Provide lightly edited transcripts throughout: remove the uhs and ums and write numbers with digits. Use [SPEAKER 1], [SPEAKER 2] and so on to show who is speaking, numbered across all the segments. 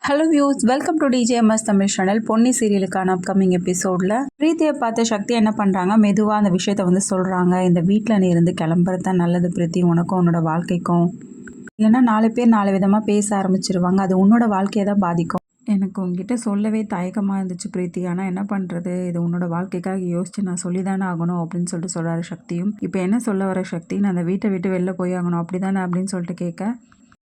[SPEAKER 1] Hello views, welcome to DJMS Tamil channel. Ponni சீரியலுக்கான upcoming எபிசோடில் பிரீத்தியை பார்த்த சக்தி என்ன பண்ணுறாங்க, மெதுவாக அந்த விஷயத்த வந்து சொல்கிறாங்க. இந்த வீட்டில் நீ இருந்து கிளம்புறது தான் நல்லது பிரீத்தி, உனக்கும் உன்னோட வாழ்க்கைக்கும். இல்லைன்னா 4 பேர் 4 விதமாக பேச ஆரம்பிச்சிருவாங்க. அது உன்னோட வாழ்க்கையை தான் பாதிக்கும். எனக்கு உங்ககிட்ட சொல்லவே தயக்கமாக இருந்துச்சு பிரீத்தி, ஆனால் என்ன பண்ணுறது, இது உன்னோட வாழ்க்கைக்காக யோசிச்சு நான் சொல்லி தானே ஆகணும் அப்படின்னு சொல்லிட்டு சொல்கிறாரு சக்தியும். இப்போ என்ன சொல்ல வர சக்தி, நான் அந்த வீட்டை விட்டு வெளில போய் ஆகணும் அப்படி தானே அப்படின்னு சொல்லிட்டு கேட்க,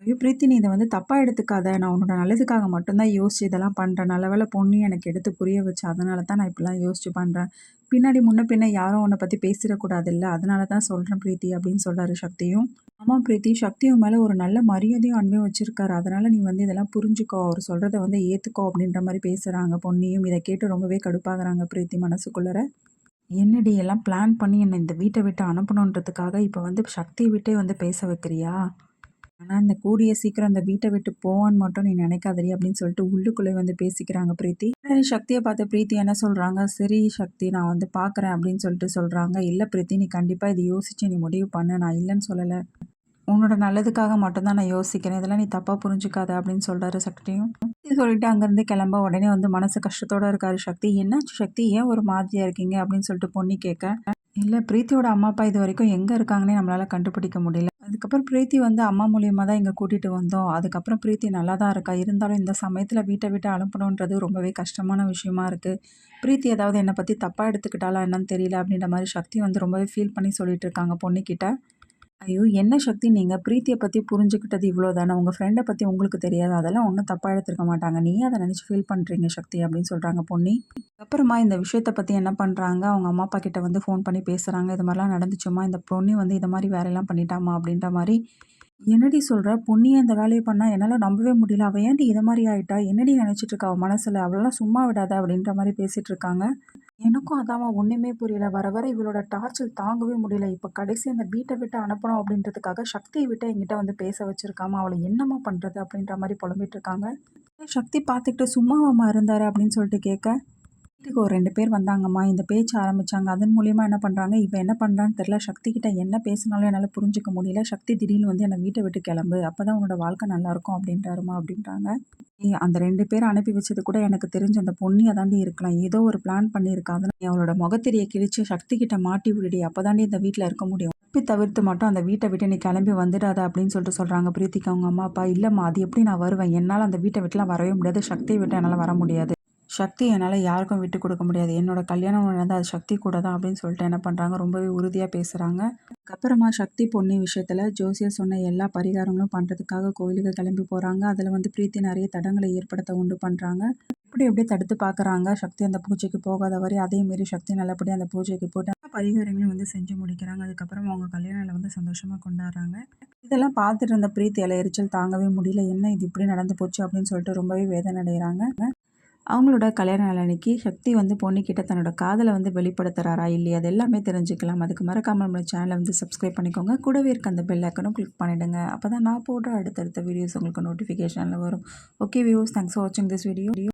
[SPEAKER 1] ஐயோ பிரீத்தி, நீ இதை வந்து தப்பாக எடுத்துக்காத, நான் உன்னோட நல்லதுக்காக மட்டும்தான் யோசிச்சு இதெல்லாம் பண்ணுறேன். நல்ல வேளை பொண்ணு எனக்கு எடுத்து புரிய வச்சு, அதனால தான் நான் இப்படிலாம் யோசிச்சு பண்ணுறேன். பின்னாடி முன்ன பின்ன யாரும் உன்னை பற்றி பேசிடக்கூடாது இல்லை, அதனால தான் சொல்கிறேன் பிரீத்தி அப்படின்னு சொல்கிறாரு சக்தியும். ஆமாம் பிரீத்தி, சக்தியும் மேலே ஒரு நல்ல மரியாதையும் அன்பையும் வச்சுருக்காரு. அதனால் நீ வந்து இதெல்லாம் புரிஞ்சுக்கோ, அவர் சொல்கிறத வந்து ஏற்றுக்கோ அப்படின்ற மாதிரி பேசுகிறாங்க. பொன்னியும் இதை கேட்டு ரொம்பவே கடுப்பாகிறாங்க பிரீத்தி மனசுக்குள்ளற. என்னடி எல்லாம் பிளான் பண்ணி என்னை இந்த வீட்டை விட்டு அனுப்பணுன்றதுக்காக இப்போ வந்து சக்தியை விட்டே வந்து பேச வைக்கிறியா? ஆனால் இந்த கூடிய சீக்கிரம் அந்த வீட்டை விட்டு போவான்னு மட்டும் நீ நினைக்காதடி அப்படின்னு சொல்லிட்டு உள்ளுக்குள்ளே வந்து பேசிக்கிறாங்க பிரீத்தி. சக்தியை பார்த்து பிரீத்தி என்ன சொல்கிறாங்க, சரி சக்தி நான் வந்து பார்க்குறேன் அப்படின்னு சொல்லிட்டு சொல்கிறாங்க. இல்லை பிரீத்தி, நீ கண்டிப்பாக இது யோசிச்சு நீ முடிவு பண்ணு, நான் இல்லைன்னு சொல்லலை, உன்னோட நல்லதுக்காக மட்டும்தான் நான் யோசிக்கிறேன், இதெல்லாம் நீ தப்பாக புரிஞ்சுக்காத அப்படின்னு சொல்கிறாரு சக்தியும். சொல்லிட்டு அங்கேருந்து கிளம்ப உடனே வந்து மனசு கஷ்டத்தோடு இருக்காரு சக்தி. என்னாச்சு சக்தி, ஏன் ஒரு மாதிரியாக இருக்கீங்க அப்படின்னு சொல்லிட்டு பொண்ணி கேட்க, இல்லை பிரீத்தியோட அம்மா அப்பா இது வரைக்கும் எங்கே இருக்காங்கன்னே நம்மளால் கண்டுபிடிக்க முடியல. அதுக்கப்புறம் பிரீத்தி வந்து அம்மா மூலியமாக தான் இங்கே கூட்டிகிட்டு வந்தோம். அதுக்கப்புறம் பிரீத்தி நல்லா தான் இருக்கா. இருந்தாலும் இந்த சமயத்தில் வீட்டை விட்டு அனுப்பணுன்றது ரொம்பவே கஷ்டமான விஷயமா இருக்குது. பிரீத்தி ஏதாவது என்னை பற்றி தப்பாக எடுத்துக்கிட்டாலா என்னன்னு தெரியல அப்படின்ற மாதிரி சக்தி வந்து ரொம்பவே ஃபீல் பண்ணி சொல்லிட்டு இருக்காங்க பொண்ணுக்கிட்ட. ஐயோ என்ன சக்தி, நீங்கள் பிரீத்தியை பற்றி புரிஞ்சுக்கிட்டது இவ்வளோ தானே, உங்கள் ஃப்ரெண்டை பற்றி உங்களுக்கு தெரியாது, அதெல்லாம் ஒன்றும் தப்பாக எடுத்துருக்க மாட்டாங்க, நீ அதை நினச்சி ஃபீல் பண்ணுறீங்க சக்தி அப்படின்னு சொல்கிறாங்க பொன்னி. அப்புறமா இந்த விஷயத்தை பற்றி என்ன பண்ணுறாங்க, அவங்க அம்மா அப்பா கிட்ட வந்து ஃபோன் பண்ணி பேசுகிறாங்க. இது மாதிரிலாம் நடந்துச்சுமா, இந்த பொண்ணு வந்து இது மாதிரி வேலையெல்லாம் பண்ணிட்டாமா அப்படின்ற மாதிரி. என்னடி சொல்கிற, பொண்ணியை இந்த வேலையை பண்ணால் என்னால் நம்பவே முடியல, அவள் ஏன்டி இதை மாதிரி ஆகிட்டா, என்னடி நினச்சிட்டு இருக்கா அவள் மனசில், அவளெல்லாம் சும்மா விடாத அப்படின்ற மாதிரி பேசிகிட்டு இருக்காங்க. எனக்கும் அதாம்மா ஒன்றுமே புரியல, வர வர இவளோட டார்ச்சர் தாங்கவே முடியல. இப்போ கடைசி அந்த வீட்டை விட்டு அனுப்பணும் அப்படின்றதுக்காக சக்தியை விட்டு என்கிட்ட வந்து பேச வச்சுருக்காமா, அவளை என்னம்மா பண்ணுறது அப்படின்ற மாதிரி புலம்பிட்டு இருக்காங்க. சக்தி பார்த்துக்கிட்டு சும்மாவாம்மா இருந்தார் அப்படின்னு சொல்லிட்டு கேட்க, வீட்டுக்கு ஒரு 2 பேர் வந்தாங்கம்மா, இந்த பேச்சு ஆரம்பித்தாங்க. அதன் மூலியமா என்ன பண்ணுறாங்க, இப்போ என்ன பண்ணுறான்னு தெரில, சக்தி கிட்ட என்ன பேசினாலும் என்னால் புரிஞ்சிக்க முடியல. சக்தி திடீர்னு வந்து என்னை வீட்டை விட்டு கிளம்பு, அப்போ தான் உன்னோட வாழ்க்கை நல்லாயிருக்கும் அப்படின்றாருமா அப்படின்றாங்க. அந்த 2 பேரை அனுப்பி வச்சது கூட எனக்கு தெரிஞ்ச அந்த பொண்ணியை தாண்டி இருக்கலாம், ஏதோ ஒரு பிளான் பண்ணியிருக்கா. அதனால் நீ அவளோட முகத்திரியை கிழிச்சு சக்தி கிட்ட மாட்டி விடுடி, அப்போ தாண்டி இந்த வீட்டில் இருக்க முடியும், தப்பி தவிர்த்து மட்டும் அந்த வீட்டை விட்டு நீ கிளம்பி வந்துடாத அப்படின்னு சொல்லிட்டு சொல்கிறாங்க பிரீத்திக்கு அவங்க அம்மா அப்பா. இல்லைம்மா, அது எப்படி நான் வருவேன், என்னால் அந்த வீட்டை விட்டுலாம் வரவே முடியாது, சக்தியை விட்டு என்னால் வர முடியாது, சக்தி என்னால் யாருக்கும் விட்டு கொடுக்க முடியாது, என்னோட கல்யாணம் நடந்தால் அது சக்தி கூட தான் அப்படின்னு சொல்லிட்டு என்ன பண்ணுறாங்க, ரொம்பவே உறுதியாக பேசுகிறாங்க. அதுக்கப்புறமா சக்தி பொண்ணு விஷயத்தில் ஜோசியர் சொன்ன எல்லா பரிகாரங்களும் பண்ணுறதுக்காக கோயிலுக்கு கிளம்பி போகிறாங்க. அதில் வந்து பிரீத்தி நிறைய தடங்களை ஏற்படுத்த உண்டு பண்ணுறாங்க. எப்படியே தடுத்து பார்க்குறாங்க. சக்தி அந்த பூஜைக்கு போகாத வரை அதே மாரி சக்தி நல்லபடியாக அந்த பூஜைக்கு போட்டு பரிகாரங்களையும் வந்து செஞ்சு முடிக்கிறாங்க. அதுக்கப்புறம் அவங்க கல்யாணம் வந்து சந்தோஷமாக கொண்டாடுறாங்க. இதெல்லாம் பார்த்துட்டு இருந்த பிரீத்தியால் எரிச்சல் தாங்கவே முடியல. என்ன இது இப்படி நடந்து போச்சு அப்படின்னு சொல்லிட்டு ரொம்பவே வேதனை அடைகிறாங்க. அவங்களோட கல்யாண நாள் அன்னைக்கு சக்தி வந்து பொண்ணுக்கிட்ட தன்னோட காதலை வந்து வெளிப்படுத்துகிறாரா இல்லையா, அது எல்லாமே தெரிஞ்சுக்கலாம். அதுக்கு மறக்காமல் நம்ம சேனலை வந்து சப்ஸ்கிரைப் பண்ணிக்கோங்க. கூடவே இருக்க அந்த பெல் ஐக்கனும் கிளிக் பண்ணிவிடுங்க. அப்போ தான் நான் போடுற அடுத்தடுத்த வீடியோஸ் உங்களுக்கு நோட்டிஃபிகேஷனில் வரும். ஓகே வியூஸ், தேங்க்ஸ் ஃபார் வாட்சிங் திஸ் வீடியோ.